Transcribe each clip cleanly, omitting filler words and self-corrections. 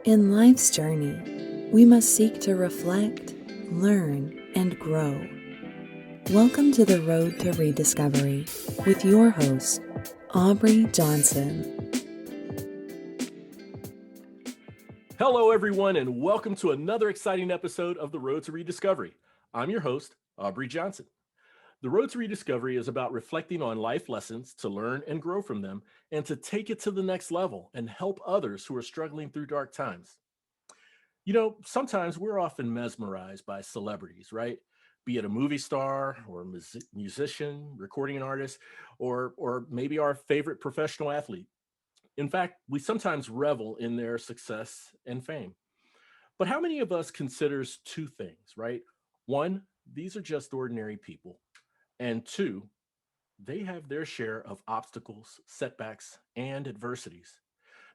In life's journey, we must seek to reflect, learn, and grow. Welcome to the Road to Rediscovery with your host, Aubrey Johnson. Hello, everyone, and welcome to another exciting episode of the Road to Rediscovery. I'm your host, Aubrey Johnson. The Road to Rediscovery is about reflecting on life lessons to learn and grow from them and to take it to the next level and help others who are struggling through dark times. You know, sometimes we're often mesmerized by celebrities, right? Be it a movie star or a musician, recording artist, or maybe our favorite professional athlete. In fact, we sometimes revel in their success and fame. But how many of us considers two things, right? One, these are just ordinary people. And two, they have their share of obstacles, setbacks, and adversities.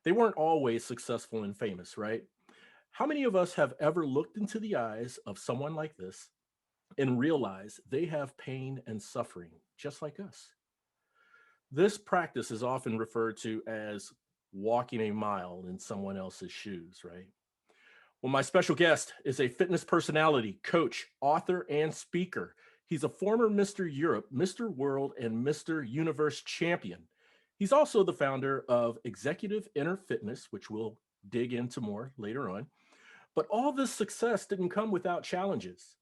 They weren't always successful and famous, right? How many of us have ever looked into the eyes of someone like this and realized they have pain and suffering just like us? This practice is often referred to as walking a mile in someone else's shoes, right? Well, my special guest is a fitness personality, coach, author, and speaker. He's a former Mr. Europe, Mr. World, and Mr. Universe champion. He's also the founder of Executive Inner Fitness, which we'll dig into more later on. But all this success didn't come without challenges.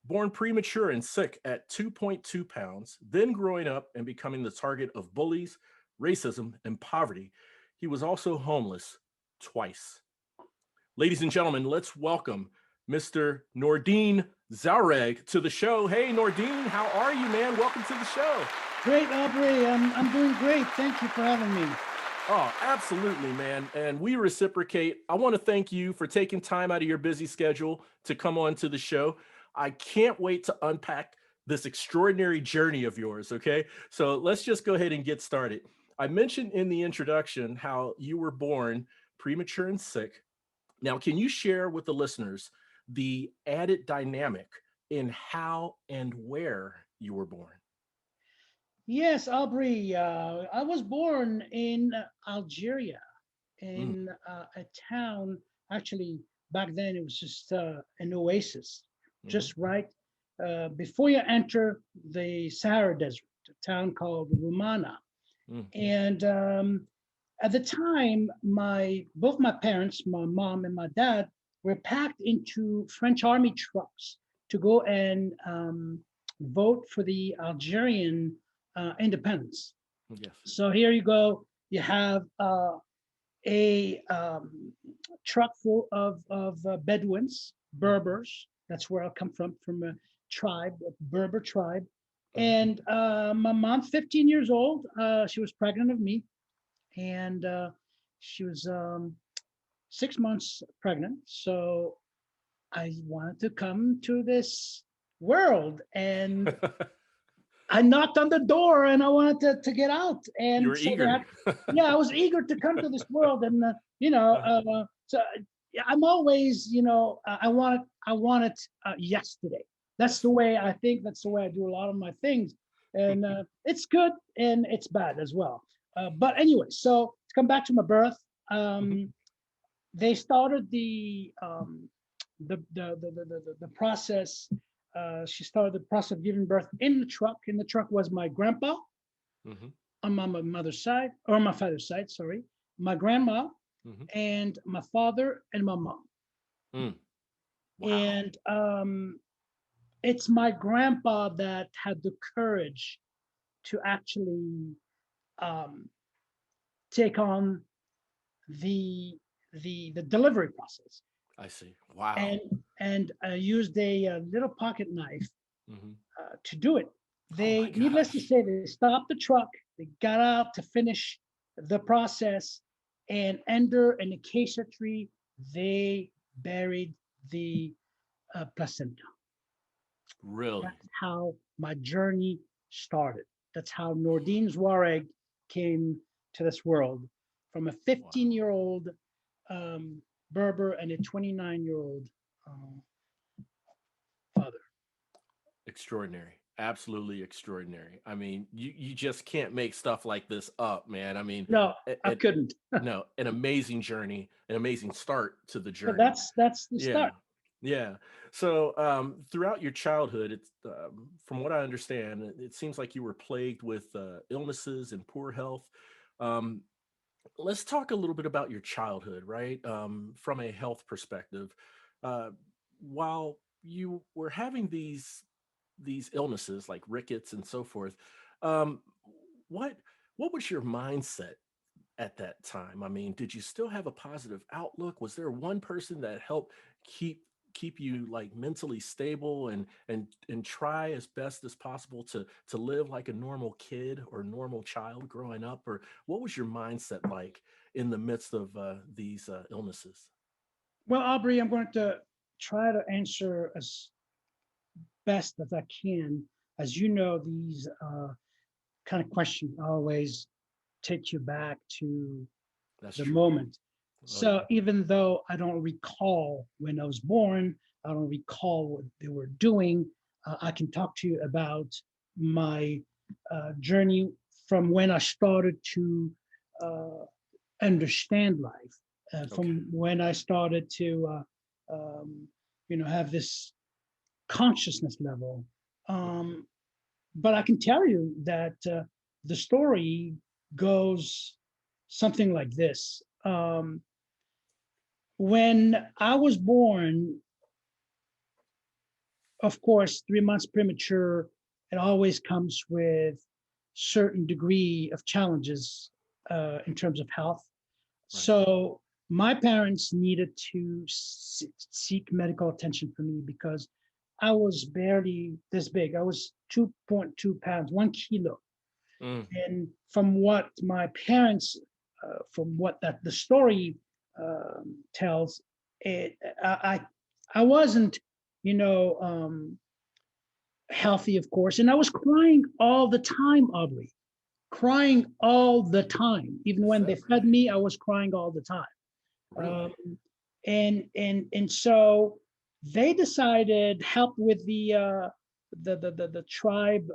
Born premature and sick at 2.2 pounds, then growing up and becoming the target of bullies, racism, and poverty, he was also homeless twice. Ladies and gentlemen, let's welcome Mr. Nordine Zouareg to the show. Hey, Nordine, how are you, man? Welcome to the show. Great, Aubrey. I'm doing great. Thank you for having me. Oh, absolutely, man. And we reciprocate. I want to thank you for taking time out of your busy schedule to come on to the show. I can't wait to unpack this extraordinary journey of yours, okay? So let's just go ahead and get started. I mentioned in the introduction how you were born premature and sick. Now, can you share with the listeners the added dynamic in how and where you were born? Yes, Aubrey. I was born in Algeria, Mm, in a town. Actually, back then it was just an oasis, mhm, just right before you enter the Sahara Desert, a town called Rumana. mm, And at the time, my both my parents, my mom and my dad, were packed into French army trucks to go and vote for the Algerian independence. yes. So here you go. You have a truck full of Bedouins, Mhm, Berbers. That's where I come from a tribe, a Berber tribe. mhm. And my mom, 15 years old, she was pregnant of me, and she was 6 months pregnant. So I wanted to come to this world, and I knocked on the door, and I wanted to get out. You And were so they eager. had, yeah, I was eager to come to this world, and Uh, so yeah, I'm always, I want it yesterday. That's the yes. way I think. That's the way I do a lot of my things, and it's good and it's bad as well. But anyway, so to come back to my birth, Mhm, um, they started the process. She started the process of giving birth in the truck. In the truck was my grandpa mhm, on my mother's side, or my father's side, sorry, my grandma, mhm. and my father and my mom. Mm, wow. And it's my grandpa that had the courage to actually um, take on the the delivery process, I see. Wow. and used a little pocket knife Mhm. to do it. Oh my They, needless to gosh. say, they stopped the truck. They got out to finish the process, and under an acacia tree, they buried the placenta. Really? That's how my journey started. That's how Nordine Zouareg came to this world, from a Wow. 15-year-old Berber and a 29-year-old father. Extraordinary. Absolutely extraordinary. I mean, you just can't make stuff like this up, man. I mean, No, I it, couldn't. no, an amazing journey, an amazing start to the But journey. that's the Yeah, start. yeah. So, throughout your childhood, it's from what I understand, it seems like you were plagued with illnesses and poor health. Um, let's talk a little bit about your childhood, right? From a health perspective. Uh, while you were having these illnesses like rickets and so forth, um, what what was your mindset at that time? I mean, did you still have a positive outlook? Was there one person that helped keep keep you like mentally stable and try as best as possible to live like a normal kid or normal child growing up? Or what was your mindset like in the midst of these illnesses? Well, Aubrey, I'm going to try to answer as best as I can. As you know, these kind of questions always take you back to That's the true. moment. Oh yeah. So even though I don't recall when I was born, I don't recall what they were doing, I can talk to you about my journey from when I started to uh, understand life, Okay. from when I started to, have this consciousness level. Um, but I can tell you that the story goes something like this. When I was born, of course, 3 months premature, it always comes with certain degree of challenges in terms of health. Right. So my parents needed to seek medical attention for me because I was barely this big. I was 2.2 pounds, 1 kilo. Mm, And from what my parents, from what that the story tells, it I wasn't, you know, healthy, of course, and I was crying all the time, Aubrey, crying all the time. Even is when they that fed right? me, I was crying all the time. Really? Um, and so they decided help with the tribe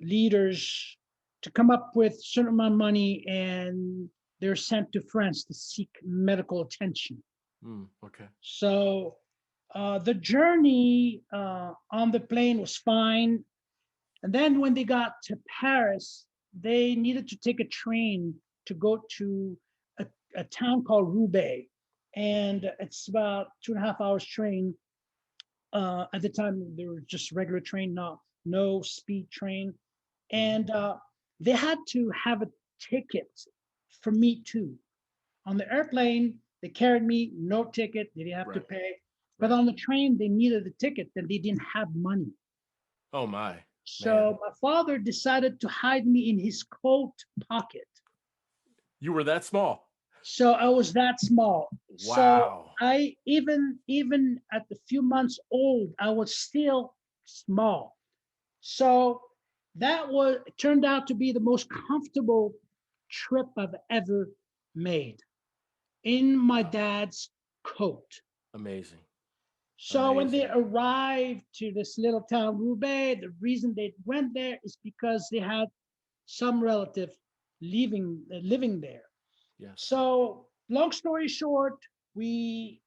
leaders to come up with a certain amount of money, and they're sent to France to seek medical attention. Mm, okay. So the journey on the plane was fine. And then when they got to Paris, they needed to take a train to go to a town called Roubaix. And it's about 2.5 hours train. At the time, there were just regular train, not no speed train. Hmm. And they had to have a ticket for me too. On the airplane, they carried me, no ticket, they didn't have to Right. pay. But Right. on the train, they needed a ticket, and they didn't have money. Oh my man. So my father decided to hide me in his coat pocket. You were that small. So I was that small. So Wow. I even at the few months old, I was still small. So that was turned out to be the most comfortable trip I've ever made in my Wow. dad's coat. Amazing. So when they Amazing. arrived to this little town, Roubaix, the reason they went there is because they had some relative living there. Yes. So long story short, we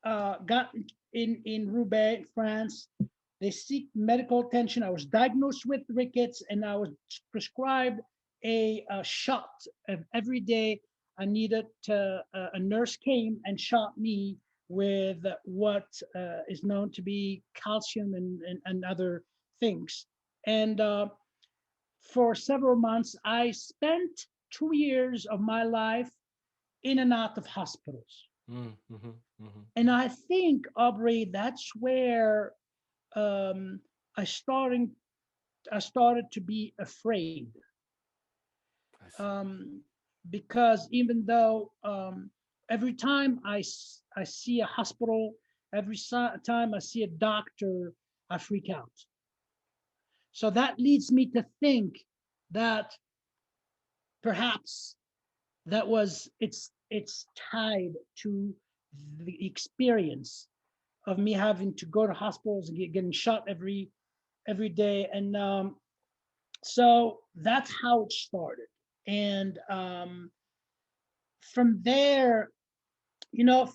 got in Roubaix, France. They seek medical attention. I was diagnosed with rickets, and I was prescribed a shot every day. I needed a nurse came and shot me with what is known to be calcium and other things. And for several months, I spent 2 years of my life in and out of hospitals. Mm, mm-hmm, mm-hmm. And I think, Aubrey, that's where um, I started. I started to be afraid I see. um, because even though every time I see a hospital, every time I see a doctor, I freak out. So that leads me to think that perhaps that was it's tied to the experience of me having to go to hospitals and getting shot every day. And so that's how it started. And from there,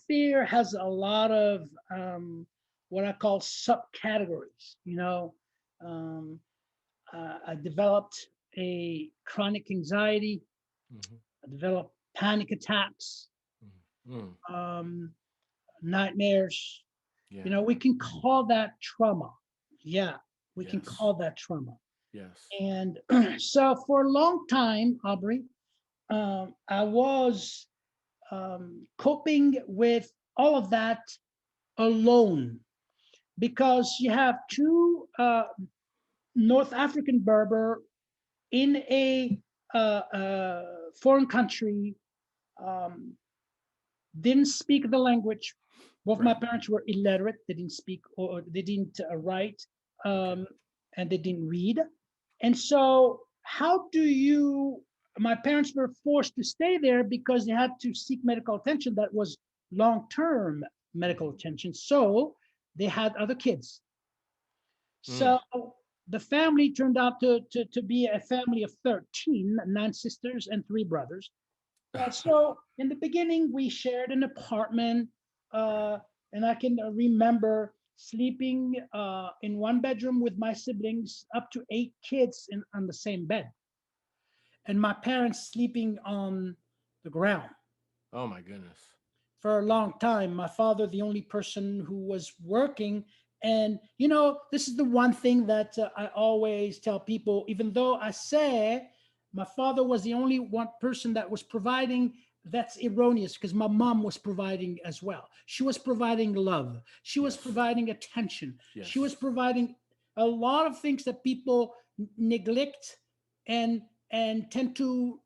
fear has a lot of what I call subcategories. Um, I developed a chronic anxiety. Hmm. I developed panic attacks, Mm. um, nightmares. Yeah. We can call that trauma. Yeah, we can Yes. call that trauma. Yes. And so for a long time, Aubrey, I was coping with all of that alone because you have two North African Berber in a foreign country, um, didn't speak the language. Both my Right. parents were illiterate. They didn't speak or they didn't write, Okay. and they didn't read. And so, how do you? My parents were forced to stay there because they had to seek medical attention that was long-term medical Hmm. attention. So they had other kids. Mm. So the family turned out to be a family of 13, 9 sisters and 3 brothers. So in the beginning, we shared an apartment, Right. uh, and I can remember sleeping in one bedroom with my siblings, up to 8 kids on the same bed, and my parents sleeping on the ground Oh my goodness. for a long time. My father, the only person who was working. And, this is the one thing that I always tell people, even though I say my father was the only one person that was providing, that's erroneous because my mom was providing as well. She was providing love, she was Yes. providing attention, she was Yes. providing a lot of things that people neglect and tend to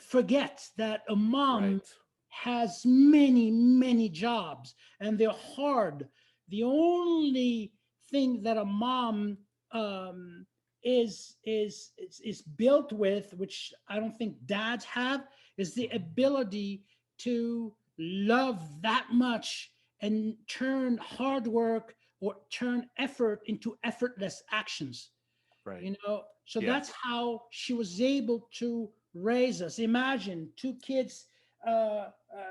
forget that a mom Right. has many, many jobs and they're hard. The only thing that a mom um, is built with, which I don't think dads have, is the Hmm. ability to love that much and turn hard work or turn effort into effortless actions. Right. So Yeah. that's how she was able to raise us. Imagine 2 kids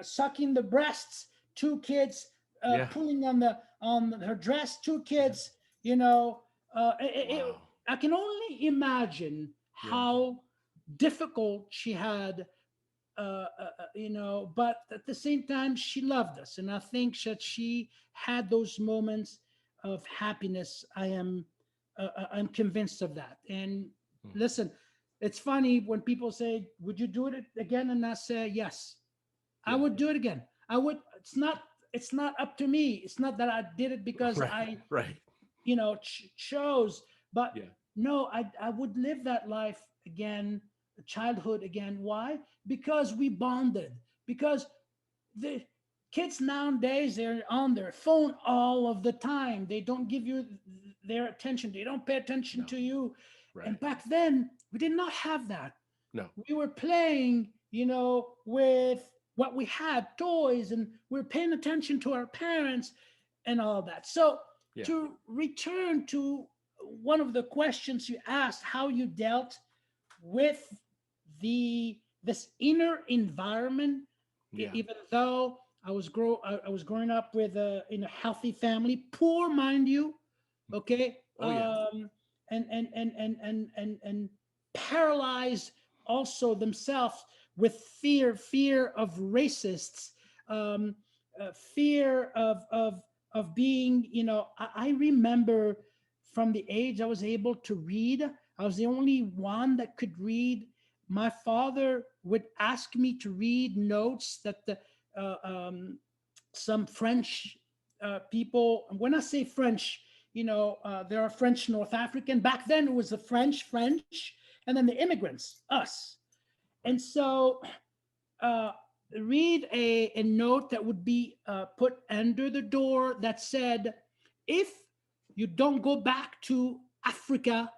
sucking the breasts, 2 kids Yeah. pulling on her dress, two Yeah. kids you know Wow. I can only imagine Yeah. how difficult she had, but at the same time, she loved us. And I think that she had those moments of happiness. I'm convinced of that. And Mm. listen, it's funny when people say, "Would you do it again?" And I say, "Yes, I Yeah. would do it again. I would." It's not up to me. It's not that I did it because Right. I Right. chose, but Yeah. no, I would live that life again, childhood again. Why? Because we bonded. Because the kids nowadays, they're on their phone all of the time. They don't give you their attention. They don't pay attention No. to you. And Right. back then, we did not have that. No. We were playing, with what we had, toys, and we were paying attention to our parents and all that. So Yeah. to return to one of the questions you asked, how you dealt with this inner environment, Yeah. even though I was growing up with in a healthy family, poor, mind you, okay, Oh yeah. and paralyzed also themselves with fear of racists, um, fear of being, I remember from the age I was able to read, I was the only one that could read. My father would ask me to read notes that uh, um, some French people. When I say French, there are French North African. Back then, it was the French, and then the immigrants, us. And Right. so, uh, read a note that would be put under the door that said, "If you don't go back to Africa,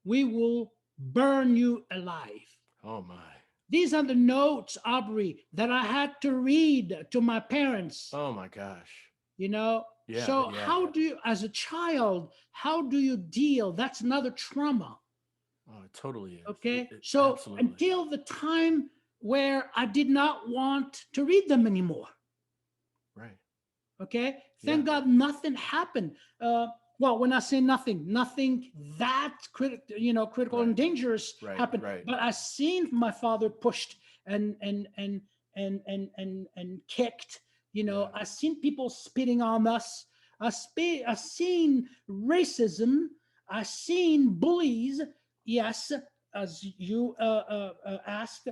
we will burn you alive." Oh my. These are the notes, Aubrey, that I had to read to my parents. Oh my gosh. You know, Yeah. So Yeah. how do you, as a child, how do you deal? That's another trauma. Oh, it totally is. Okay. It So absolutely. until the time where I did not want to read them anymore. Right. Okay. Yeah. Thank God nothing happened. Well, when I say nothing, nothing that critical Right. and dangerous Right. happened. Right. But I seen my father pushed and kicked. Yeah. I seen people spitting on us. I seen racism. I seen bullies. Yes, as you asked,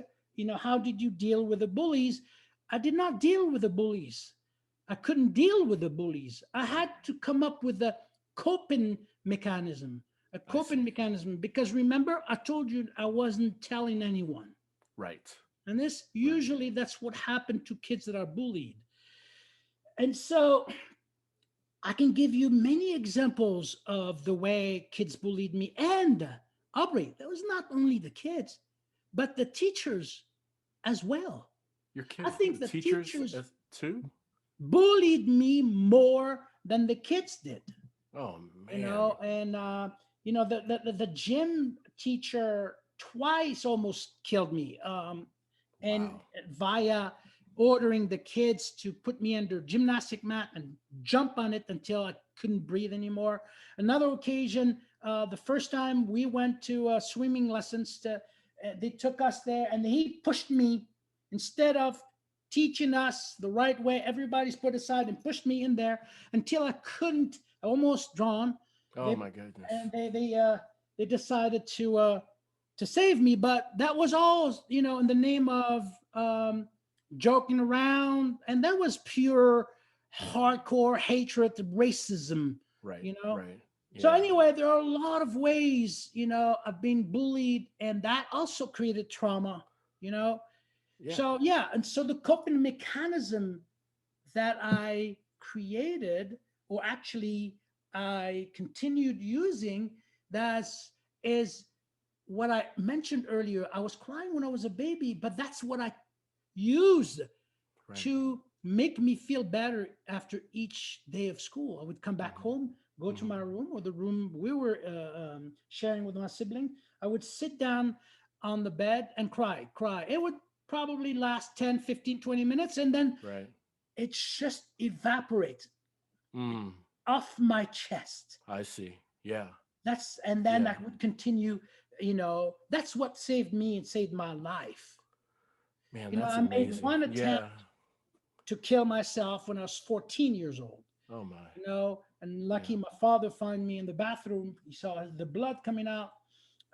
how did you deal with the bullies? I did not deal with the bullies. I couldn't deal with the bullies. I Right. had to come up with a coping mechanism, a I coping see. mechanism, because remember, I told you I wasn't telling anyone. Right. And this Right. usually that's what happened to kids that are bullied. And so I can give you many examples of the way kids bullied me. And Aubrey, that was not only the kids, but the teachers as well. Your I kids, think the teachers teachers as too? bullied me more than the kids did. Oh man. And the gym teacher twice almost killed me, and Wow. via ordering the kids to put me under gymnastic mat and jump on it until I couldn't breathe anymore. Another occasion, the first time we went to swimming lessons, they took us there and he pushed me instead of teaching us the right way. Everybody's put aside and pushed me in there until I couldn't, almost drawn. Oh They my goodness. and they decided to save me, but that was all in the name of joking around, and that was pure hardcore hatred, racism. Right. You know. Right. So Yeah. anyway, there are a lot of ways of being bullied, and that also created trauma. You know. Yeah. So yeah, and so the coping mechanism that I created, or actually I continued using, that's is what I mentioned earlier. I was crying when I was a baby, but that's what I used Right. to make me feel better after each day of school. I would come back Hmm. home, go to Hmm. my room or the room we were sharing with my sibling. I would sit down on the bed and cry. It would probably last 10, 15, 20 minutes, and then Right. it just evaporates Mm. off my chest. I see. Yeah. And then Yeah. that would continue. That's what saved me and saved my life. Man, that's I made amazing. one attempt Yeah. to kill myself when I was 14 years old. Oh my. And Yeah. lucky my father found me in the bathroom. He saw the blood coming out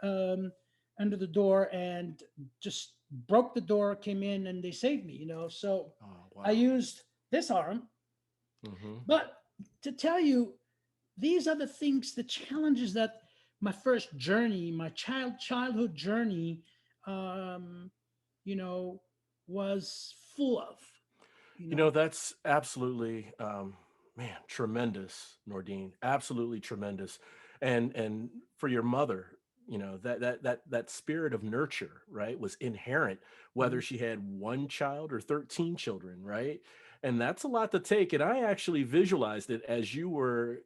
um, under the door and just broke the door, came in, and they saved me. So Oh I wow. used this arm. Hmm. But to tell you, these are the things, the challenges that my first journey, my childhood journey, um, you know, was full of. You You know, know, that's absolutely, man, tremendous, Nordine. Absolutely tremendous. And for your mother, that spirit of nurture, right, was inherent, whether Mhm. she had one child or 13 children, right? And that's a lot to take. And I actually visualized it as you were,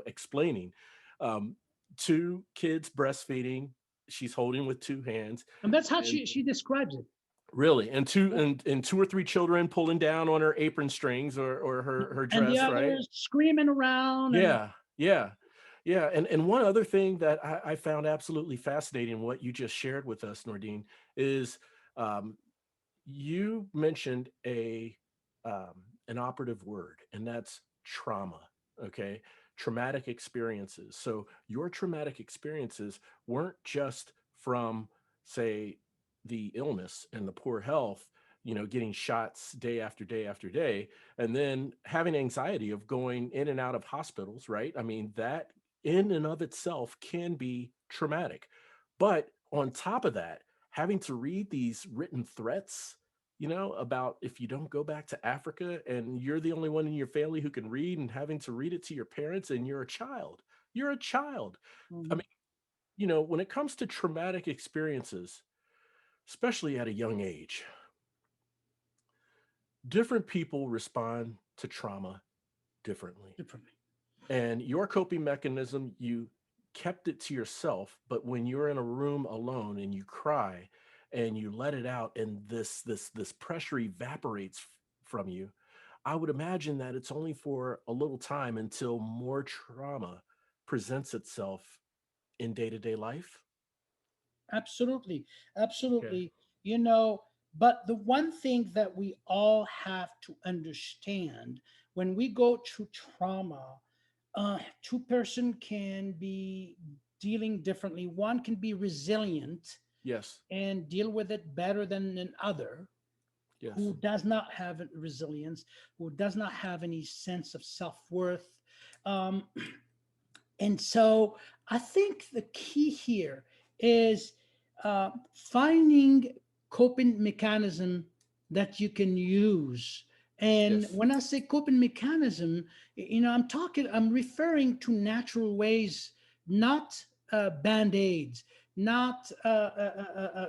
explaining. Um, two kids breastfeeding, she's holding with two hands. And that's how And she describes it. really, Yeah. and two or three children pulling down on her apron strings or her And the dress, right? others screaming around and Yeah, yeah, yeah. And one other thing that I found absolutely fascinating, what you just shared with us, Nordine, is um, you mentioned an operative word, and that's trauma. Okay, traumatic experiences. So your traumatic experiences weren't just from, say, the illness and the poor health, getting shots day after day after day, and then having anxiety of going in and out of hospitals, right? I mean, that in and of itself can be traumatic. But on top of that, having to read these written threats, about if you don't go back to Africa and you're the only one in your family who can read, and having to read it to your parents, and you're a child. You're a child. I Mhm. mean, when it comes to traumatic experiences, especially at a young age, different people respond to trauma differently. differently. And your coping mechanism, you kept it to yourself, but when you're in a room alone and you cry and you let it out and this pressure evaporates from you, I would imagine that it's only for a little time until more trauma presents itself in day-to-day life. Absolutely. Okay. Absolutely. You know, but the one thing that we all have to understand when we go through trauma, two-person can be dealing differently. One can be resilient Yes. and deal with it better than an other Yes. who does not have resilience, who does not have any sense of self-worth. Um, and so I think the key here is finding coping mechanism that you can use. And Yes. when I say coping mechanism, I'm referring to natural ways, not band-aids, not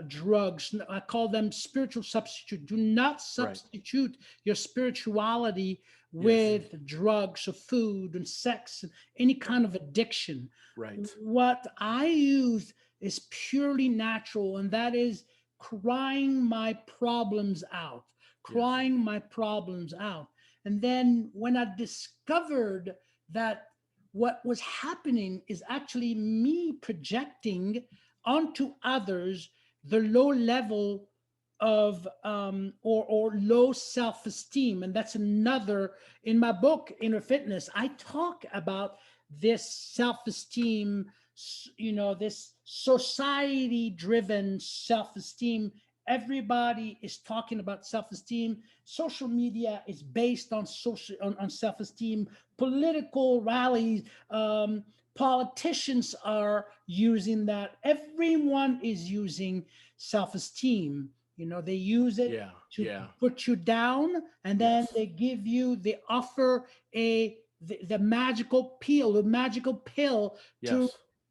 drugs. I call them spiritual substitute. Do not Right. substitute your spirituality Yes. with drugs or food and sex, any kind of addiction. Right. What I use is purely natural, and that is crying my problems out, Yes. crying my problems out. And then when I discovered that what was happening is actually me projecting onto others the low level of or low self-esteem. And that's another, in my book Inner Fitness, I talk about this self-esteem, this society driven self-esteem. Everybody is talking about self-esteem. Social media is based on on self-esteem. Political rallies, politicians are using that. Everyone is using self-esteem. They use it Yeah. to Yeah. put you down, and then Yes. they offer the magical pill, to Yes.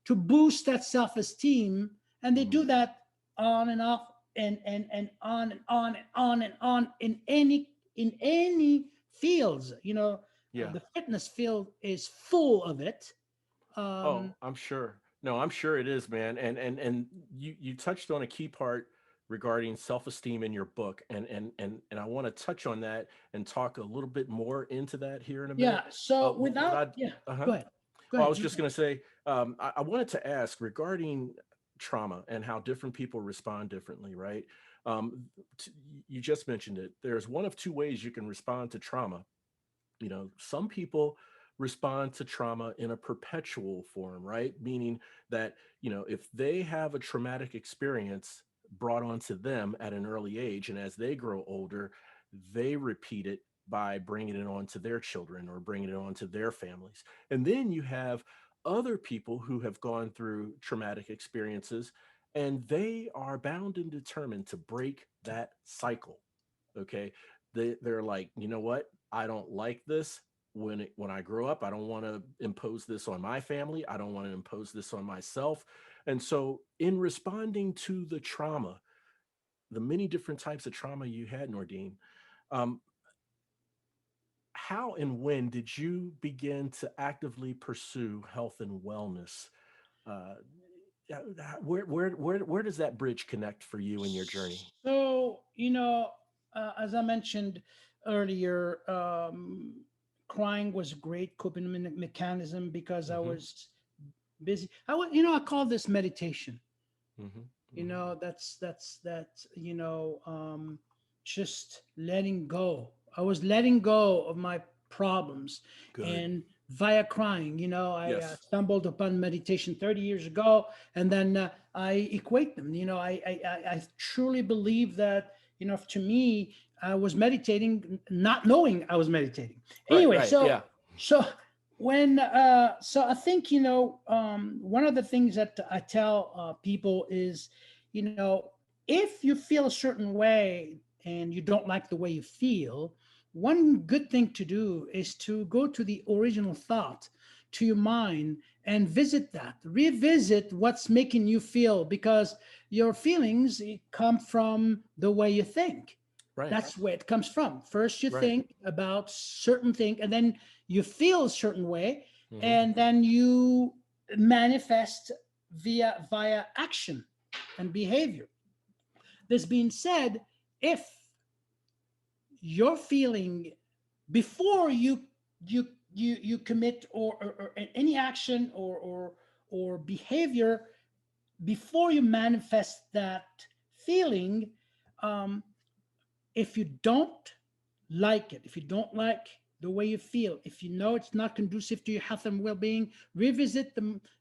boost that self-esteem. And they Hmm. do that on and off, and on and on and on and on, in any fields. Yeah. The fitness field is full of it. Oh, um I'm sure. No, I'm sure it is, man. And you touched on a key part regarding self-esteem in your book, and I want to touch on that and talk a little bit more into that here in a minute. yeah, so But without, I, yeah, uh-huh. go ahead, go Well, I ahead, was you just go. going to say, I wanted to ask regarding trauma and how different people respond differently, right? Um, t- you just mentioned it. There's one of two ways you can respond to trauma. Some people respond to trauma in a perpetual form, right? Meaning that, if they have a traumatic experience brought onto them at an early age, and as they grow older, they repeat it by bringing it on to their children or bringing it on to their families. And then you have other people who have gone through traumatic experiences and they are bound and determined to break that cycle. Okay. They're like, you know what? I don't like this. When I grow up, I don't want to impose this on my family. I don't want to impose this on myself. And so, in responding to the trauma, the many different types of trauma you had, Nordine, um, how and when did you begin to actively pursue health and wellness? Uh, where does that bridge connect for you in your journey? So, as I mentioned earlier, crying was a great coping mechanism because I Hmm. was busy. I call this meditation. Hmm. Hmm. That's just letting go. I was letting go of my problems, Good. and via crying, I Yes. stumbled upon meditation 30 years ago, and then I equate them. I truly believe that, to me, I was meditating not knowing I was meditating. Right. Anyway, Right. so Yeah. so so I think, one of the things that I tell people is, if you feel a certain way and you don't like the way you feel, one good thing to do is to go to the original thought, to your mind, and revisit what's making you feel, because your feelings come from the way you think. Right. That's where it comes from. First, you Right. think about certain thing, and then you feel a certain way, Mhm. and then you manifest via action and behavior. This being said, if you're feeling before you commit or any action or behavior, before you manifest that feeling, um, if you don't like it, if you don't like the way you feel, if you know it's not conducive to your health and well-being, revisit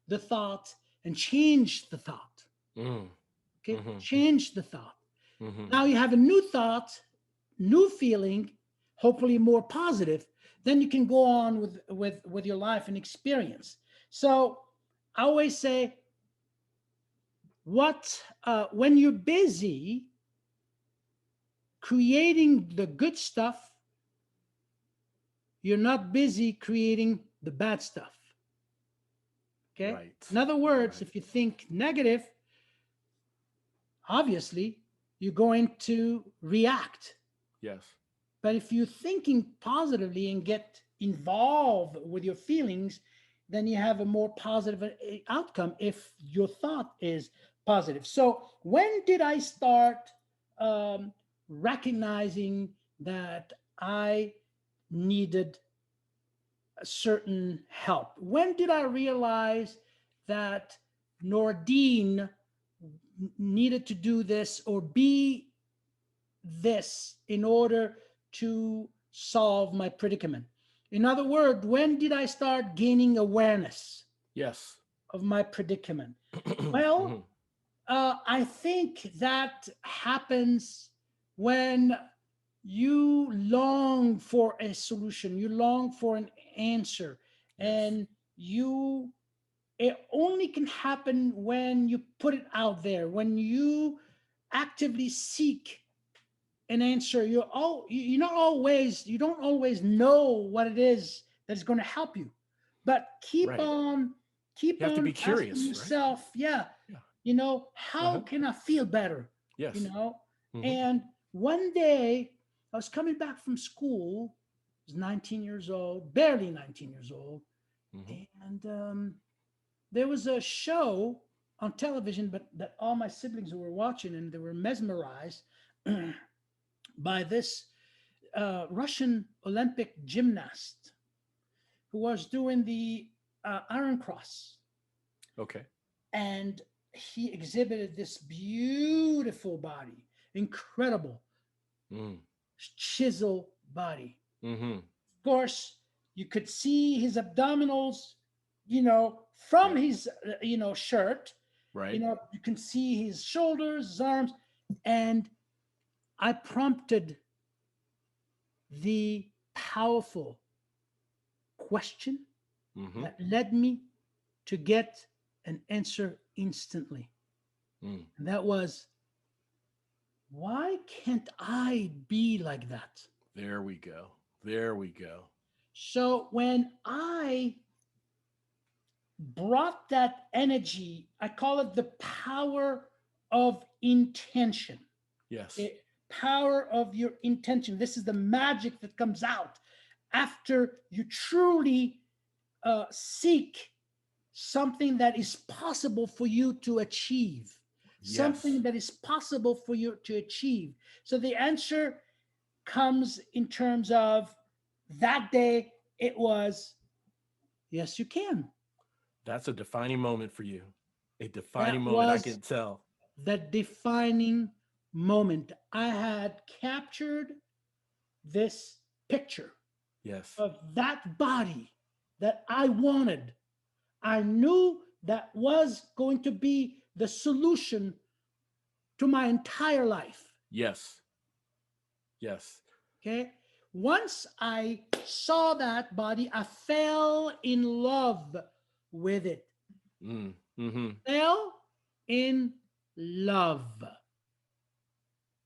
the thought and change the thought. Mm. Okay, Mhm. change the thought. Mhm. Now you have a new thought, new feeling, hopefully more positive. Then you can go on with your life and experience. So I always say, when you're busy creating the good stuff, you're not busy creating the bad stuff. Okay. Right. In other words, Right. if you think negative, obviously you're going to react. Yes. But if you're thinking positively and get involved with your feelings, then you have a more positive outcome if your thought is positive. So, when did I start um, recognizing that I needed a certain help? When did I realize that Nordine needed to do this or be this in order to solve my predicament? In other words, when did I start gaining awareness Yes. of my predicament? Mhm. Well, I think that happens when you long for a solution, you long for an answer, Yes. and it only can happen when you put it out there, when you actively seek an answer. You don't always know what it is that's going to help you, but keep Right. on You have to be asking curious, right? yourself, yeah, Yeah. how Uh-huh. can I feel better? you Yes. know Mhm. and one day I was coming back from school. I was 19 years old, barely 19 years old, Mhm. and there was a show on television, but that all my siblings were watching, and they were mesmerized by this Russian Olympic gymnast who was doing the Iron Cross, Okay. and he exhibited this beautiful body, incredible Mm. chisel body. Mhm. Of course, you could see his abdominals, from Yep. his, shirt. Right. You can see his shoulders, his arms, and I prompted the powerful question Mhm. that led me to get an answer instantly. Mm. And that was, why can't I be like that? There we go. There we go. So when I brought that energy, I call it the power of intention. Yes. Okay? Power of your intention. This is the magic that comes out after you truly seek something that is possible for you to achieve, Yes. something that is possible for you to achieve. So the answer comes in terms of that day, it was, yes, you can. That's a defining moment for you. A defining That moment, I was can tell. the defining moment. I had captured this picture Yes. of that body that I wanted. I knew that was going to be the solution to my entire life. Yes. Yes. Okay. Once I saw that body, I fell in love with it. Mm. Mhm. Fell in love.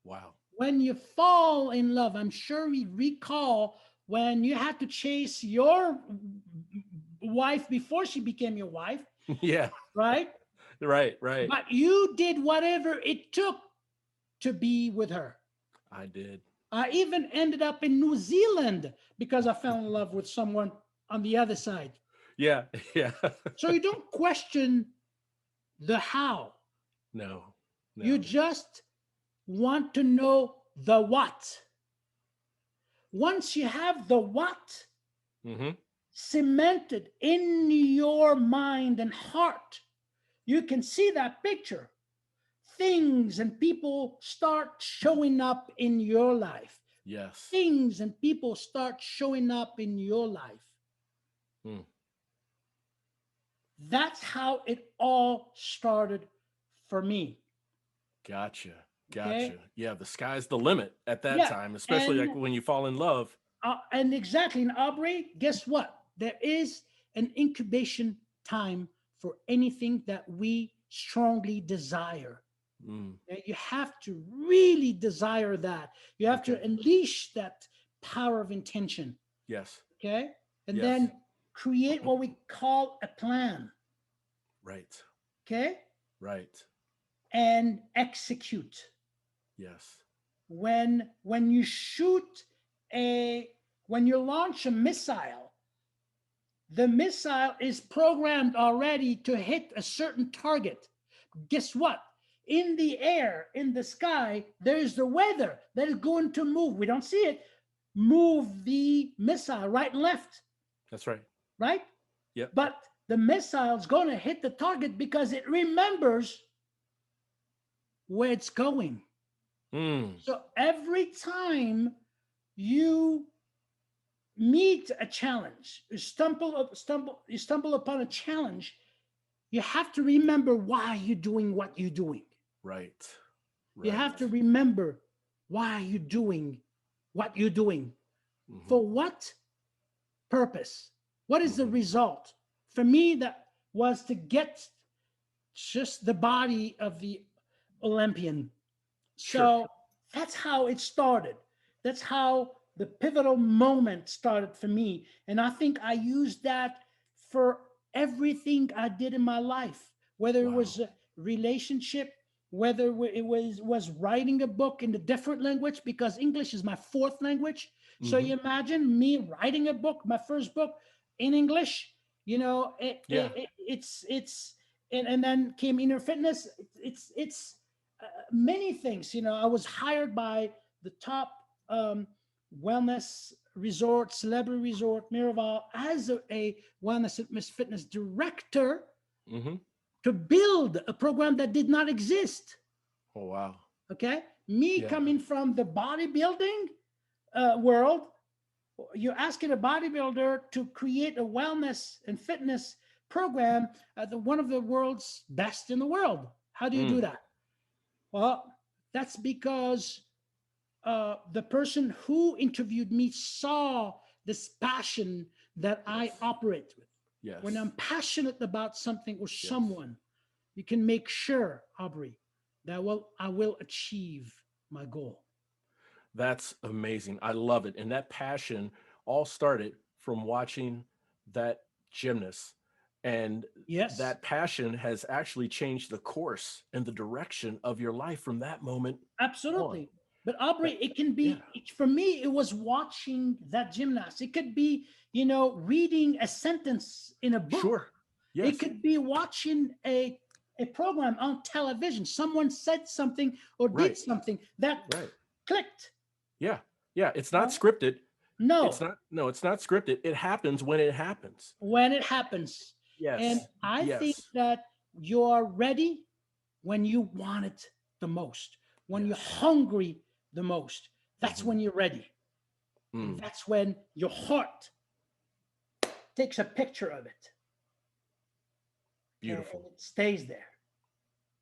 Wow. When you fall in love, I'm sure we recall when you had to chase your wife before she became your wife, Yeah. right? Right. Right. But you did whatever it took to be with her. I did. I even ended up in New Zealand because I fell in love with someone on the other side. Yeah. Yeah. So you don't question the how. No. You No. just want to know the what. Once you have the what Mm-hmm. cemented in your mind and heart, you can see that picture. Things and people start showing up in your life. Yes. Things and people start showing up in your life. Mm. That's how it all started for me. Gotcha. Gotcha. Okay. Yeah, the sky's the limit at that Yeah. time, especially like when you fall in love. And exactly in Aubrey, guess what? There is an incubation time for anything that we strongly desire. Mm. You have to really desire that. You have Okay. to unleash that power of intention. Yes. Okay. And Yes. then create what we call a plan. Right. Okay. Right. And execute. Yes. When you shoot a when you launch a missile, the missile is programmed already to hit a certain target. Guess what? In the air, in the sky, there is the weather that is going to move. We don't see it. Move the missile right and left, That's right. right? Yep. But the missile is going to hit the target because it remembers where it's going. Mm. So every time you meet a challenge, you stumble upon a challenge, you have to remember why you're doing what you're doing. Right. You Right. have to remember why you're doing what you're doing. Mm-hmm. For what purpose? What is the Mm-hmm. result? For me, that was to get just the body of the Olympian. Sure. So that's how it started. That's how the pivotal moment started for me. And I think I used that for everything I did in my life, whether it Wow. was a relationship, whether it was writing a book in a different language, because English is my fourth language. So Mm-hmm. you imagine me writing a book, my first book in English. Yeah. It's and then came Inner Fitness. It's many things. I was hired by the top wellness resort, celebrity resort, Miraval, as a wellness and fitness director Mm-hmm. to build a program that did not exist. Oh, wow. Okay, me Yeah. coming from the bodybuilding world, you're asking a bodybuilder to create a wellness and fitness program at one of the world's best in the world. How do you do Mm. that? Well, that's because the person who interviewed me saw this passion that I Yes. operate with. Yes. When I'm passionate about something or Yes. someone, you can make sure, Aubrey, that I will achieve my goal. That's amazing. I love it. And that passion all started from watching that gymnast. And Yes, that passion has actually changed the course and the direction of your life from that moment on. absolutely. But Aubrey, That, it can yeah, be, for me, it was watching that gymnast. It could be, reading a sentence in a book. sure. It Yes. could be watching a program on television. Someone said something or did Right. something that Right. clicked. Yeah. Yeah. It's not Uh, scripted. It's no, not, no, it's not scripted. It happens when it happens. when it happens. And Yes. I think Yes. that you're ready when you want it the most, when you're Yes. hungry the most. That's Mm-hmm. when you're ready. And Mm. that's when your heart takes a picture of it. Okay. And Beautiful. it stays there.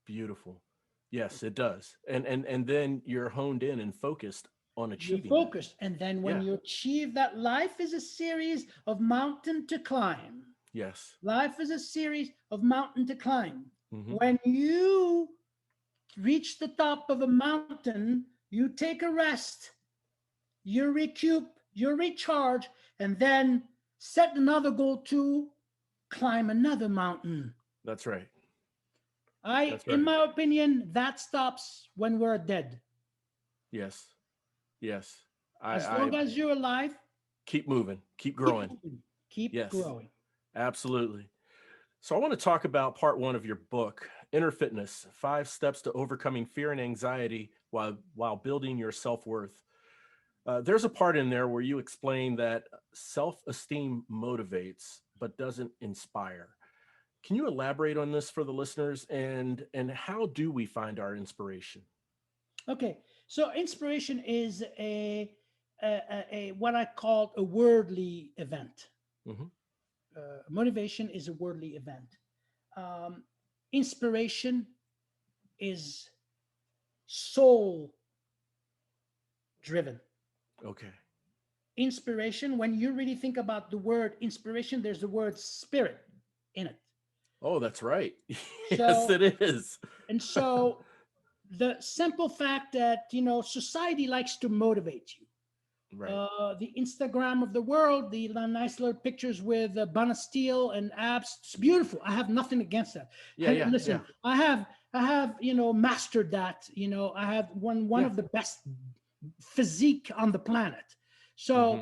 Beautiful. Yes, it does. And then you're honed in and focused on You're achieving that. focused. And then when Yeah. you achieve that, life is a series of mountain to climb. Yes. Life is a series of mountain to climb. Mm-hmm. When you reach the top of a mountain, you take a rest, you recoup, you recharge, and then set another goal to climb another mountain. That's right. That's In right. my opinion, that stops when we're dead. Yes. Yes. As I long as you're alive, keep moving, keep keep growing. moving, keep Yes, growing. absolutely. So I want to talk about part one of your book, Inner Fitness: 5 Steps to Overcoming Fear and Anxiety while Building Your Self-Worth. There's a part in there where you explain that self-esteem motivates but doesn't inspire. Can you elaborate on this for the listeners, and how do we find our inspiration? Okay, so inspiration is a what I call a worldly event. Hmm. Motivation is a worldly event. Um, Inspiration is soul driven. Okay. Inspiration, when you really think about the word inspiration, there's the word spirit in it. Oh, that's right. Yes, So, it is. and so the simple fact that, society likes to motivate you. Right. The Instagram of the world, the nice little pictures with Banasteel and abs. It's beautiful. I have nothing against that. Yeah, Hey, yeah, listen, yeah, I have mastered that. I have one yeah. of the best physique on the planet. So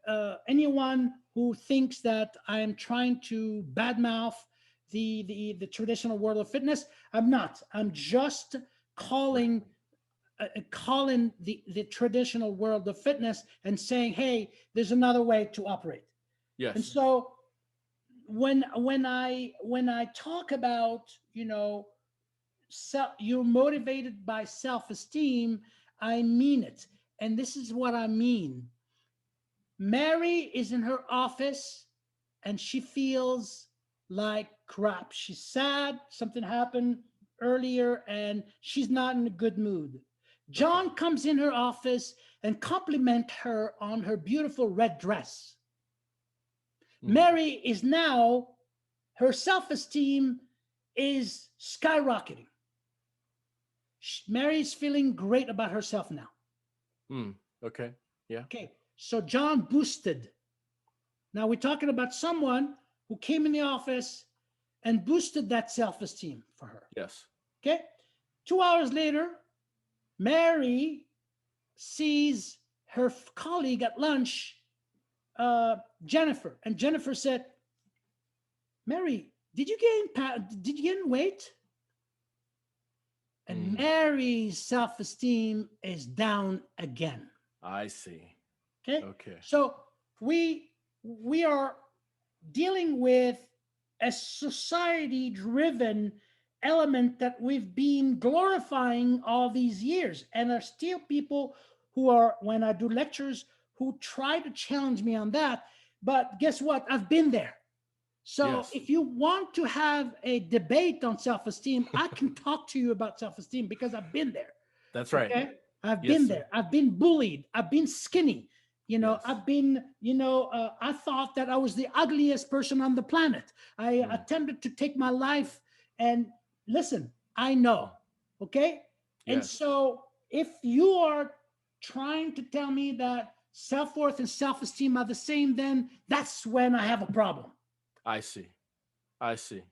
Hmm. anyone who thinks that I am trying to badmouth the traditional world of fitness, I'm not. I'm just Right. calling calling the traditional world of fitness and saying, hey, there's another way to operate. And Yes. so when I talk about, you're motivated by self-esteem, I mean it. And this is what I mean. Mary is in her office and she feels like crap. She's sad. Something happened earlier and she's not in a good mood. Okay. John comes in her office and compliment her on her beautiful red dress. Mm. Mary is now, her self-esteem is skyrocketing. Mary's feeling great about herself now. Mm. Okay. Yeah. Okay, so John boosted. Now we're talking about someone who came in the office and boosted that self-esteem for her. Yes. Okay, 2 hours later, Mary sees her colleague at lunch, Jennifer, and Jennifer said, "Mary, did you gain weight?" And Mm. Mary's self-esteem is down again. I see. Okay, Okay. so we are dealing with a society-driven element that we've been glorifying all these years, and there are still people who are, when I do lectures, who try to challenge me on that. But guess what? I've been there. So Yes. if you want to have a debate on self-esteem, I can talk to you about self-esteem because I've been there. That's right. Okay, I've Yes, been sir. there. I've been bullied. I've been skinny. Yes. I've been, I thought that I was the ugliest person on the planet. I Mm. attempted to take my life. And listen, I know. Mm. Okay. And Yes. so if you are trying to tell me that self-worth and self-esteem are the same, then that's when I have a problem. I see. I see.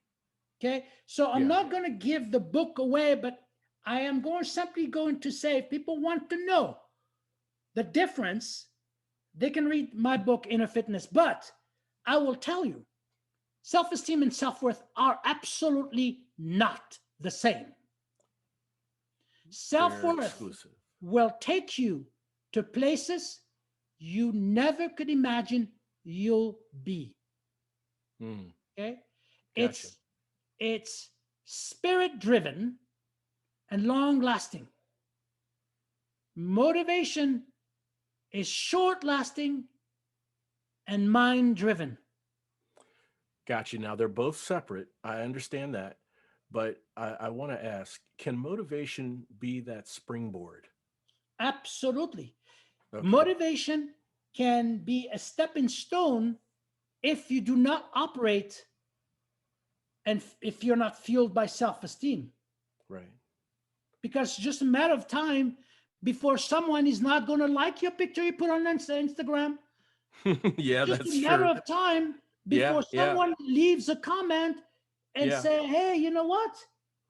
Okay. So I'm Yeah. not going to give the book away, but I am simply going to say, if people want to know the difference, they can read my book, Inner Fitness. But I will tell you, self-esteem and self-worth are absolutely not the same. They're Self-worth exclusive. will take you to places you never could imagine you'll be. Mm. Okay. Gotcha. It's spirit driven and long lasting. Motivation is short lasting and mind driven. Gotcha. Now they're both separate. I understand that. But I want to ask, can motivation be that springboard? Absolutely. Okay. Motivation can be a stepping stone if you do not operate and if you're not fueled by self esteem. Right. Because it's just a matter of time before someone is not going to like your picture you put on Instagram. Yeah, Just a that's matter true. of time Yeah. before Yeah. someone leaves a comment and Yeah. say, hey, you know what?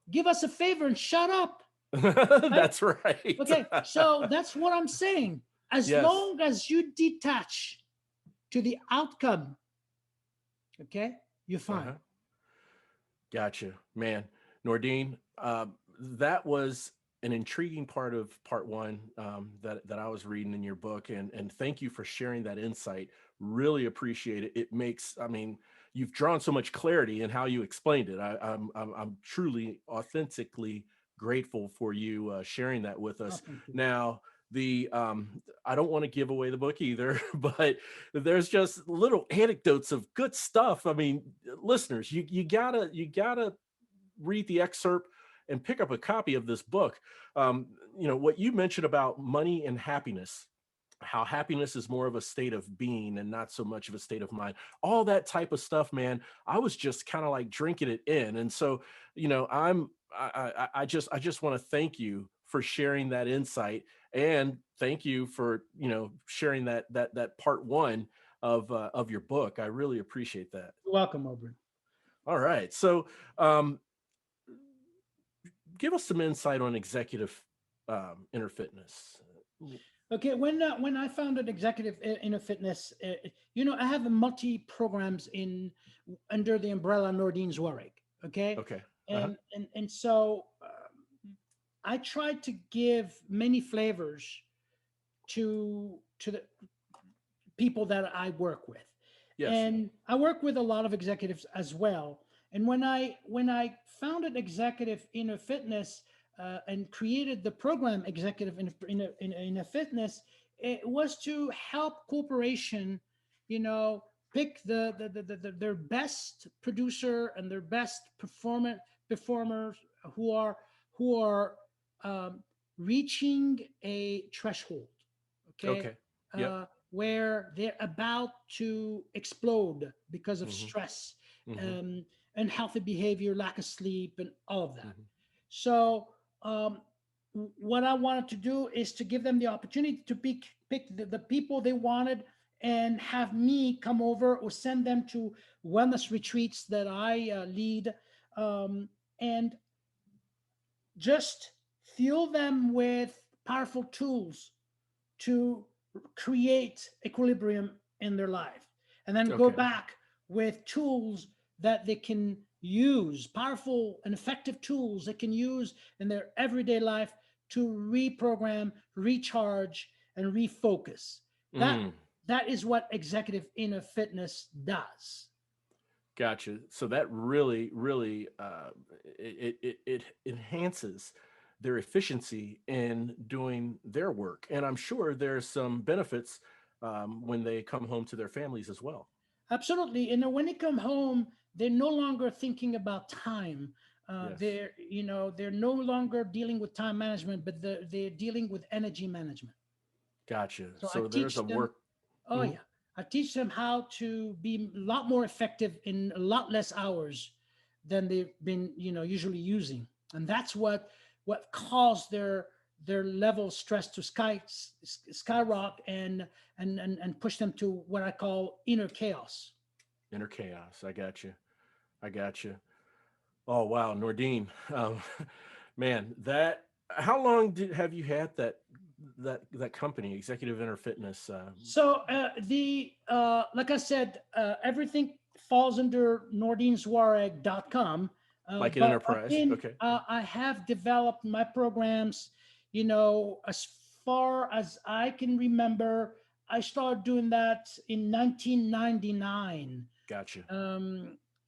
Give us a favor and shut up. Right? That's right. Okay. So that's what I'm saying. As Yes. long as you detach to the outcome, okay, you're fine. Uh-huh. Gotcha, man. Nordine, that was an intriguing part of part one, that I was reading in your book, and thank you for sharing that insight. Really appreciate it. It makes, I mean, you've drawn so much clarity in how you explained it. I'm truly, authentically grateful for you sharing that with Oh, us. thank you. Now, the I don't want to give away the book either, but there's just little anecdotes of good stuff. I mean, listeners, you gotta read the excerpt and pick up a copy of this book. Um, what you mentioned about money and happiness, how happiness is more of a state of being and not so much of a state of mind. All that type of stuff, man. I was just kind of like drinking it in, and so I just want to thank you for sharing that insight, and thank you for sharing that part one of your book. I really appreciate that. You're welcome, Aubrey. All right, so um, give us some insight on executive inner fitness. Okay, when I founded Executive Inner Fitness, I have a multi programs in under the umbrella Nordine Zouareg. Okay, Okay. Uh-huh. and so I tried to give many flavors to the people that I work with, Yes. and I work with a lot of executives as well. And when I founded Executive Inner Fitness and created the program Executive Inner Fitness, it was to help corporation, you know, pick their best producer and their best performers who are um, reaching a threshold. Okay, Okay. Yep. where they're about to explode because of Mm-hmm. stress, Mm-hmm. um, unhealthy behavior, lack of sleep, and all of that. Mm-hmm. So, what I wanted to do is to give them the opportunity to pick the people they wanted and have me come over or send them to wellness retreats that I lead, um, and just fuel them with powerful tools to create equilibrium in their life, and then go Okay. back with tools that they can use, powerful and effective tools they can use in their everyday life to reprogram, recharge, and refocus. that Mm. that is what Executive Inner Fitness does. Gotcha. So that really, really, it enhances their efficiency in doing their work, and I'm sure there's some benefits when they come home to their families as well. Absolutely. And then when they come home, they're no longer thinking about time. Yes. They're no longer dealing with time management, but they're dealing with energy management. Gotcha. So I So there's a teach them, work. oh Mhm. yeah, I teach them how to be a lot more effective in a lot less hours than they've been, usually using. And that's what caused their level of stress to skyrocket and push them to what I call inner chaos. Inner chaos. I got you. I got you. Oh wow, Nordine. Man, that. How long have you had that company, Executive Inner Fitness? So the like I said, everything falls under nordinezouareg.com. Like an But enterprise? again, Okay. I have developed my programs, as far as I can remember. I started doing that in 1999. Gotcha.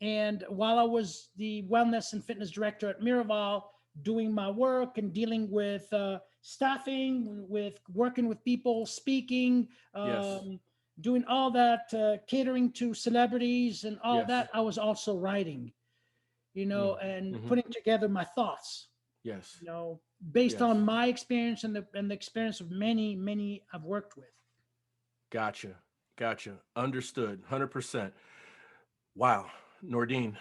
And while I was the wellness and fitness director at Miraval, doing my work and dealing with staffing, with working with people, speaking, Yes. doing all that, catering to celebrities and all Yes. that, I was also writing, Mm. and Hmm. putting together my thoughts, Yes. based Yes. on my experience and the experience of many, many I've worked with. Gotcha. Gotcha. Understood. 100%. Wow. Nordine,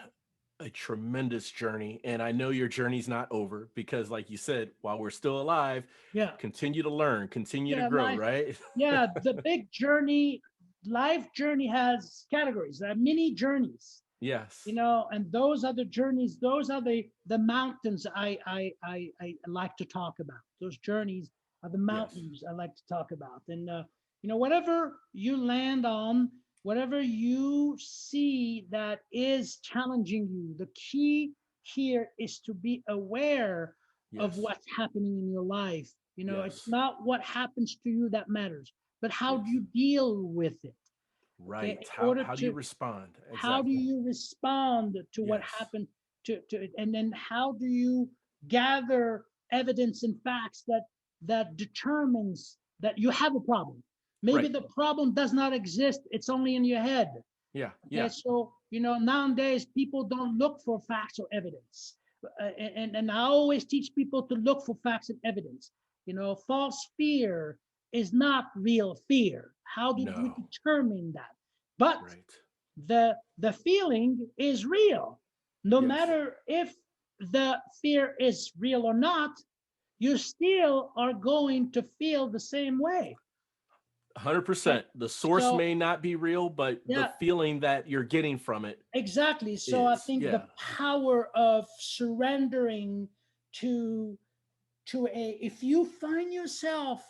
a tremendous journey. And I know your journey's not over because, like you said, while we're still alive, Yeah. continue to learn, continue to Yeah. grow, right? The big journey, life journey has categories. There are many journeys, Yes. and those are the journeys. Those are the mountains I like to talk about. Those journeys the Yes. mountains I like to talk about. And, whatever you land on, whatever you see that is challenging you, the key here is to be aware of Yes. what's happening in your life. It's Yes. not what happens to you that matters, but how do Yes. you deal with it? Okay. Right. In How order how do you to, respond? how do Exactly. you respond to what Yes. happened to it, and then how do you gather evidence and facts that determines that you have a problem. Maybe Right. the problem does not exist, it's only in your head. Yeah. Okay, Yeah. so nowadays people don't look for facts or evidence. And I always teach people to look for facts and evidence. False fear is not real fear. How do we No. determine that? But Right. the feeling is real. No Yes. matter if the fear is real or not, you still are going to feel the same way. Okay? 100%. The source So, may not be real, but the yeah, feeling that you're getting from it exactly. So I is. think the Yeah. power of surrendering to if you find yourself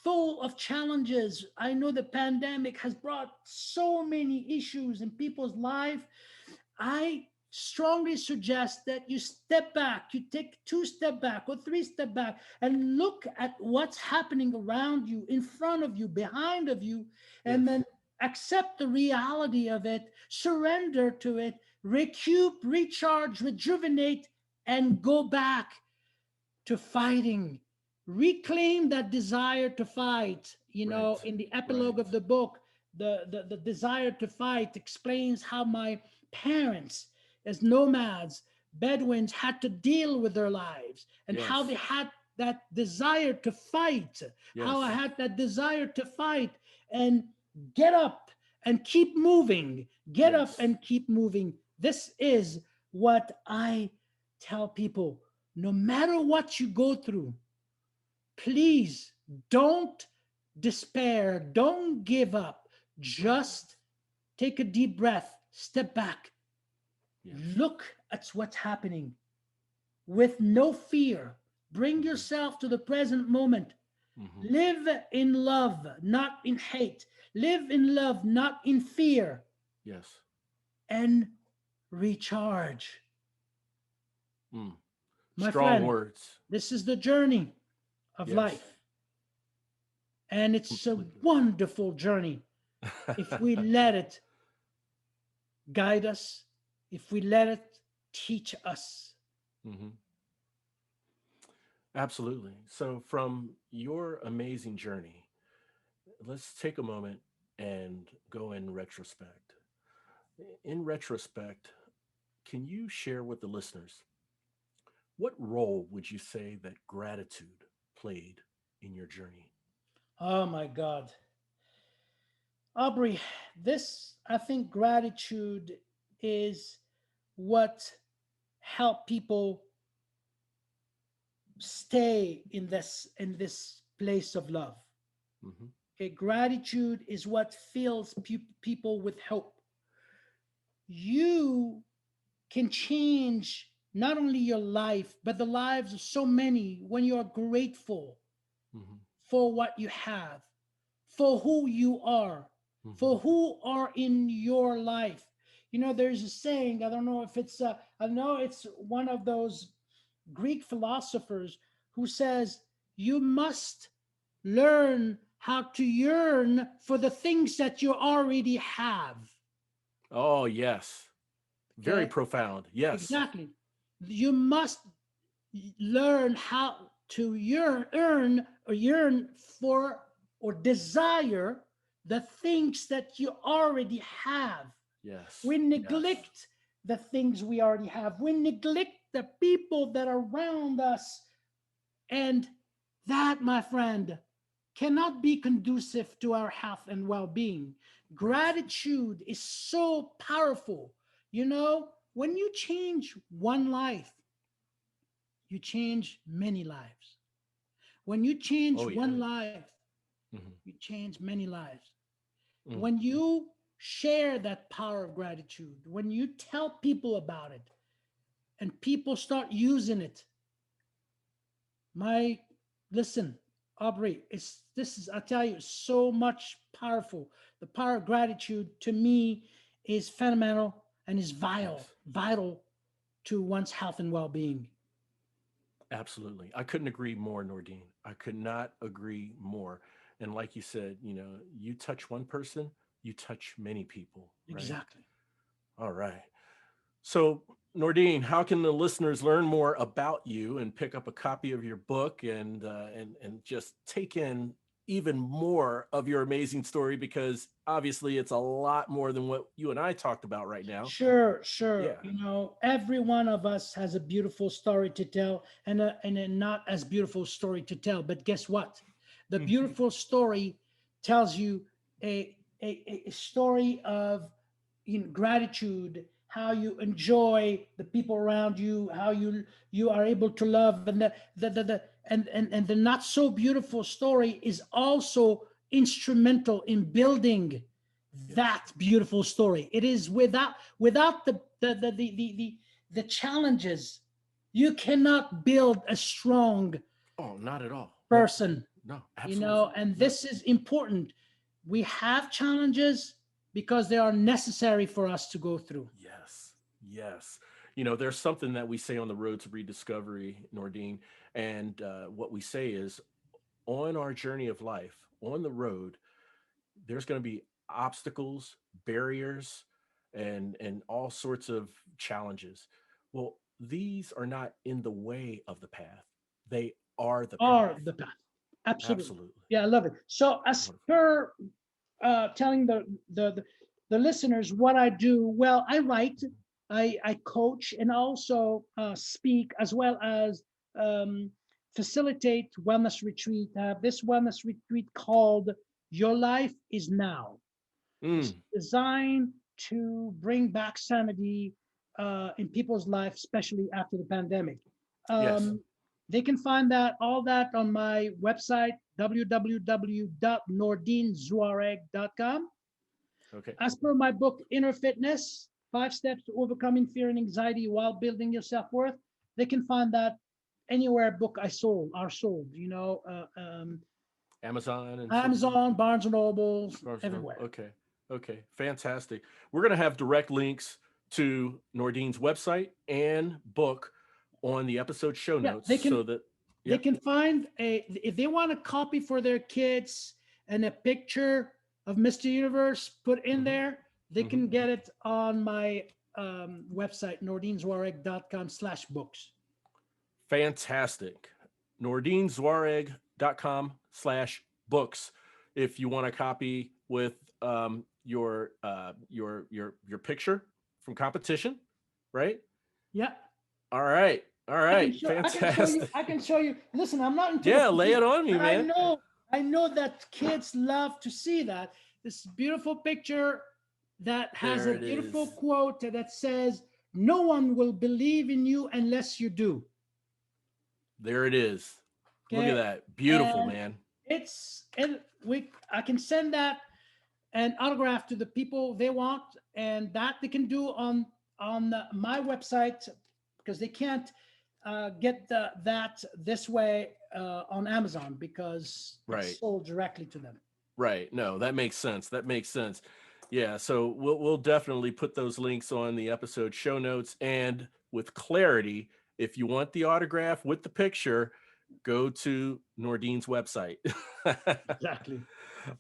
full of challenges. I know the pandemic has brought so many issues in people's life. I strongly suggest that you step back, you take two step back or three step back and look at what's happening around you, in front of you, behind of you, and Yes. then accept the reality of it, surrender to it, recoup, recharge, rejuvenate, and go back to fighting. Reclaim that desire to fight. Right. In the epilogue Right. of the book, the desire to fight explains how my parents, as nomads, Bedouins, had to deal with their lives and how they Yes. had that desire to fight, how I Yes. had that desire to fight and get up and keep moving, get up Yes. and keep moving. This is what I tell people. No matter what you go through, please don't despair, don't give up. Right. Just take a deep breath, step back, Yes. look at what's happening with no fear. Bring Hmm. yourself to the present moment. Hmm. Live in love, not in hate. Live in love, not in fear. Yes. And recharge. Mm. My Strong friend, words. this is the journey of Yes. life. And it's a Completely. wonderful journey if we let it guide us, if we let it teach us. Hmm. Absolutely. So, from your amazing journey, let's take a moment and go in retrospect. In retrospect, can you share with the listeners what role would you say that gratitude played in your journey? Oh my God. Aubrey, this, I think gratitude is what help people stay in this place of love. Hmm. Okay, gratitude is what fills people with hope. You can change not only your life, but the lives of so many when you are grateful Hmm. for what you have, for who you are, Hmm. for who are in your life. There's a saying, I don't know if I know it's one of those Greek philosophers who says, you must learn how to yearn for the things that you already have. Oh, yes. Very Okay, profound. Yes. exactly. You must learn how to earn or yearn for or desire the things that you already have. Yes. We Yes. neglect the things we already have. We neglect the people that are around us. And that, my friend, cannot be conducive to our health and well being. Right. Gratitude is so powerful. When you change one life, you change many lives. When you change Oh, yeah. one life, Hmm. you change many lives. Mm. When you share that power of gratitude, when you tell people about it and people start using it, my listen, Aubrey, this is, I tell you, so much powerful. The power of gratitude to me is fundamental and is Yes. vital to one's health and well-being. Absolutely. I couldn't agree more, Nordine. I could not agree more. And like you said, you touch one person, you touch many people, right? Exactly. All right. So, Nordine, how can the listeners learn more about you and pick up a copy of your book and just take in even more of your amazing story? Because obviously, it's a lot more than what you and I talked about right now. Sure, sure. Yeah. You know, every one of us has a beautiful story to tell and a not as beautiful story to tell. But guess what? The beautiful story tells you a story of gratitude, how you enjoy the people around you, how you are able to love, and and the not so beautiful story is also instrumental in building Yes. that beautiful story. It is without the challenges, you cannot build a strong Oh, not at all. No, person, no, absolutely. and No. this is important. We have challenges because they are necessary for us to go through. Yes. Yes. There's something that we say on the road to rediscovery, Nordine, and what we say is on our journey of life, on the road, there's going to be obstacles, barriers, and all sorts of challenges. Well, these are not in the way of the path. They are the Or path. the path. Absolutely. Absolutely. Yeah, I love it. So as Wonderful. per telling the listeners what I do, well, I write, I coach, and also speak, as well as um, facilitate wellness retreat. I have this wellness retreat called Your Life Is Now. It's Mm, designed to bring back sanity in people's life, especially after the pandemic. yes. Um, they can find that all that on my website, www.nordinezouareg.com. Okay. As per my book, Inner Fitness, 5 Steps to Overcoming Fear and Anxiety While Building Your Self-Worth, they can find that anywhere book are sold, Amazon and such. Amazon, Barnes and Nobles, Barnes and Noble. everywhere. Okay. Okay. Fantastic. We're going to have direct links to Nordine's website and book on the episode show Yeah, notes so that, they yeah. can find a if they want a copy for their kids and a picture of Mr. Universe put in Hmm. there, they Hmm. can get it on my website, nordinezouareg.com/books. Fantastic. NordineZouareg.com/books. If you want a copy with your picture from competition, right? Yeah, All right. All right. Fantastic. I can show you. Listen, I'm not into the Yeah, lay it pictures, on me, but man. I know that kids love to see that. This beautiful picture that has There a it beautiful is. quote that says, "No one will believe in you unless you do." There it is. Look at Okay, that. Beautiful, and man. and we I can send that an autograph to the people they want, and that they can do my website, because they can't get that this way on Amazon because it's Right. sold directly to them. Right. No, that makes sense. That makes sense. Yeah, so we'll definitely put those links on the episode show notes and with clarity. If you want the autograph with the picture, go to Nordine's website. Exactly.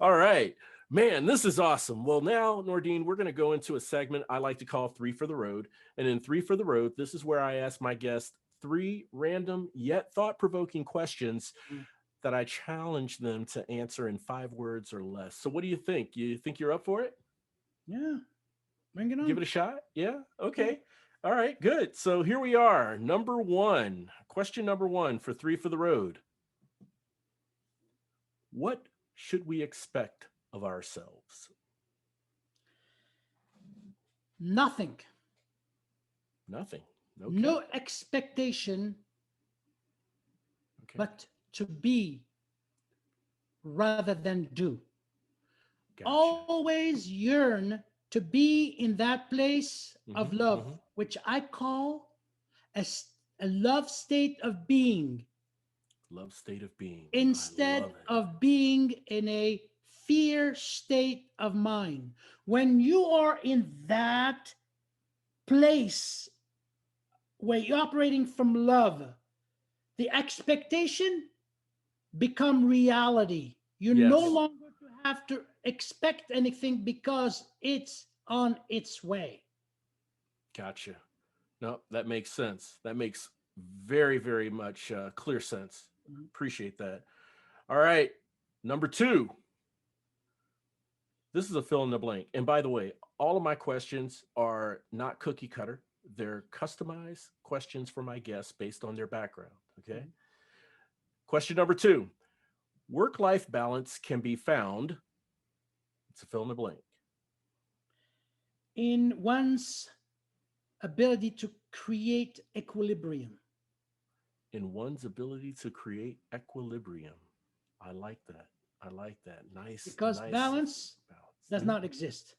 All right. Man, this is awesome. Well, now, Nordine, we're going to go into a segment I like to call Three for the Road. And in Three for the Road, this is where I ask my guests three random yet thought provoking questions Mm. that I challenge them to answer in 5 words or less. So, what do you think? You think you're up for it? Yeah, bring it Give on. it a shot? Yeah. Yeah. Okay. All right. Good. So, here we are. Number one, question number one for Three for the Road. What should we expect of ourselves? Nothing. Nothing. Okay. No expectation, Okay. but to be rather than do. Gotcha. Always yearn to be in that place Hmm. of love, Hmm. which I call a love state of being. Love state of being. I instead love it. of being in a fear state of mind. When you are in that place where you're operating from love, the expectation become reality. You no Yes. longer have to expect anything because it's on its way. Gotcha. No, that makes sense. That makes very, very much clear sense. Mhm. Appreciate that. All right. Number two, this is a fill in the blank. And by the way, all of my questions are not cookie cutter, they're customized questions for my guests based on their background. Okay. Mhm. Question number two, work life balance can be found, it's a fill in the blank. In one's ability to create equilibrium, In one's ability to create equilibrium. I like that. I like that. Nice, because nice balance balance. does Mhm. not exist.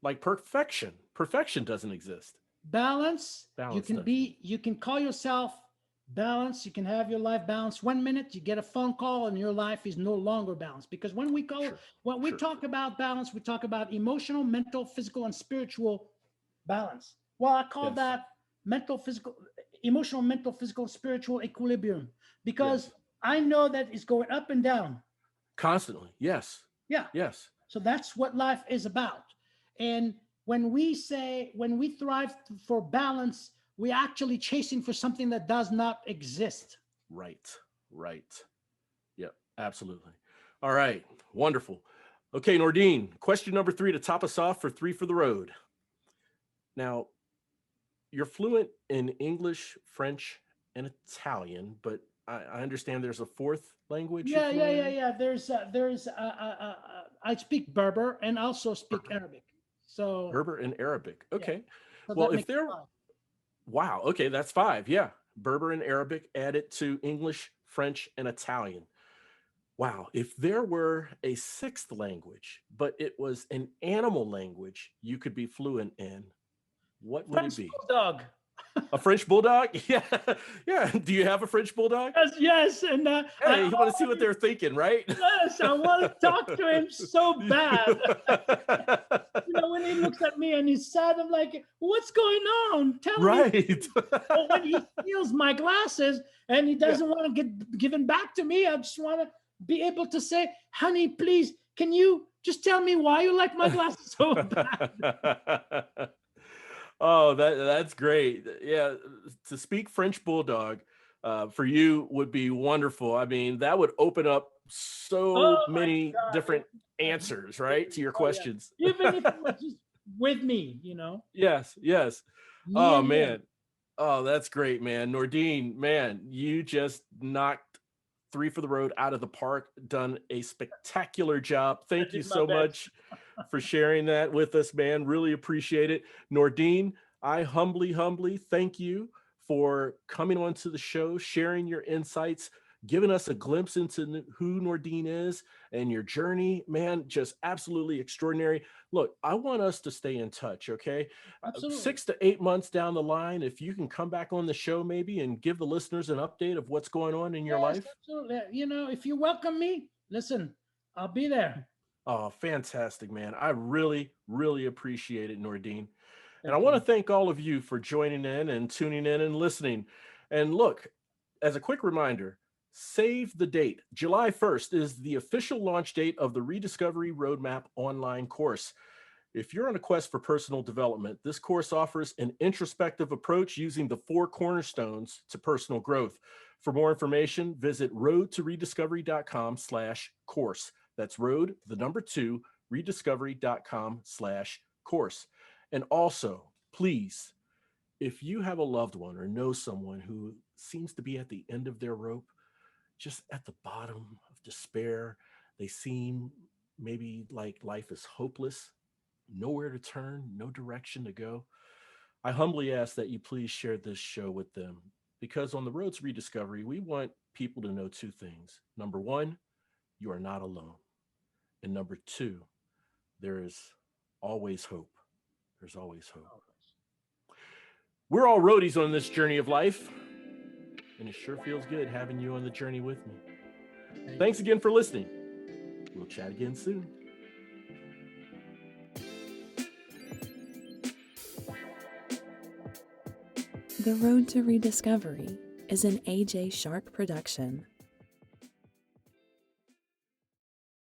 Like perfection. Perfection doesn't exist. Balance, Balance does. you can call yourself balanced, you can have your life balanced. 1 minute you get a phone call and your life is no longer balanced, because Sure. when we Sure. talk about balance, we talk about emotional, mental, physical, and spiritual balance. Well, I call Yes. that mental, physical, emotional, mental, physical, spiritual equilibrium, because Yes. I know that it's going up and down. Constantly. Yes. Yeah. Yes. So that's what life is about. And when we thrive for balance, we're actually chasing for something that does not exist. Right. Right. Yep. Absolutely. All right. Wonderful. Okay, Nordine, question number three to top us off for three for the road. Now, you're fluent in English, French, and Italian, but I understand there's a fourth language you're fluent in? Yeah. I speak Berber and also speak Arabic. So Berber and Arabic. yeah, Okay. so Well, that if makes there, five. wow. Okay, that's five. Yeah. Berber and Arabic added to English, French, and Italian. Wow. If there were a sixth language, but it was an animal language you could be fluent in, what would it French be? bulldog. A French bulldog? Yeah. Yeah. Do you have a French bulldog? Yes, and I Hey, you want to see what always they're thinking, right? yes, I want to talk to him so bad. When he looks at me and he's sad, I'm like, "What's going on? Tell me." Right. Or when he steals my glasses and he Yeah. doesn't want to get given back to me, I just want to be able to say, "Honey, please, can you just tell me why you like my glasses so bad?" Oh, that's great. Yeah, to speak French bulldog for you would be wonderful. I mean, that would open up so Oh my many God! different answers, right, to your Oh yeah. questions. Even if it was just with me. Yes, yes. Me Oh and him. man. Oh, that's great, man. Nordine, man, you just knocked three for the road out of the park. Done a spectacular job. I Thank you did my so best. much for sharing that with us, man. Really appreciate it. Nordine, I humbly thank you for coming onto the show, sharing your insights, giving us a glimpse into who Nordine is and your journey, man. Just absolutely extraordinary. Look, I want us to stay in touch, okay? Absolutely. 6 to 8 months down the line, if you can come back on the show maybe and give the listeners an update of what's going on in your Yes, life. absolutely. If you welcome me, listen, I'll be there. Oh, fantastic, man. I really appreciate it, Nordine. And I Thank want to you. thank all of you for joining in and tuning in and listening. And look, as a quick reminder, save the date. July 1st is the official launch date of the Rediscovery Roadmap online course. If you're on a quest for personal development, this course offers an introspective approach using the four cornerstones to personal growth. For more information, visit roadtorediscovery.com/course. That's road, the number two, rediscovery.com/course. And also, please, if you have a loved one or know someone who seems to be at the end of their rope, just at the bottom of despair, they seem maybe like life is hopeless, nowhere to turn, no direction to go, I humbly ask that you please share this show with them, because on the road to rediscovery, we want people to know two things. Number one, you are not alone. And number two, there is always hope. There's always hope. We're all roadies on this journey of life. and it sure feels good having you on the journey with me. Thanks again for listening. We'll chat again soon. The Road to Rediscovery is an AJ Shark production.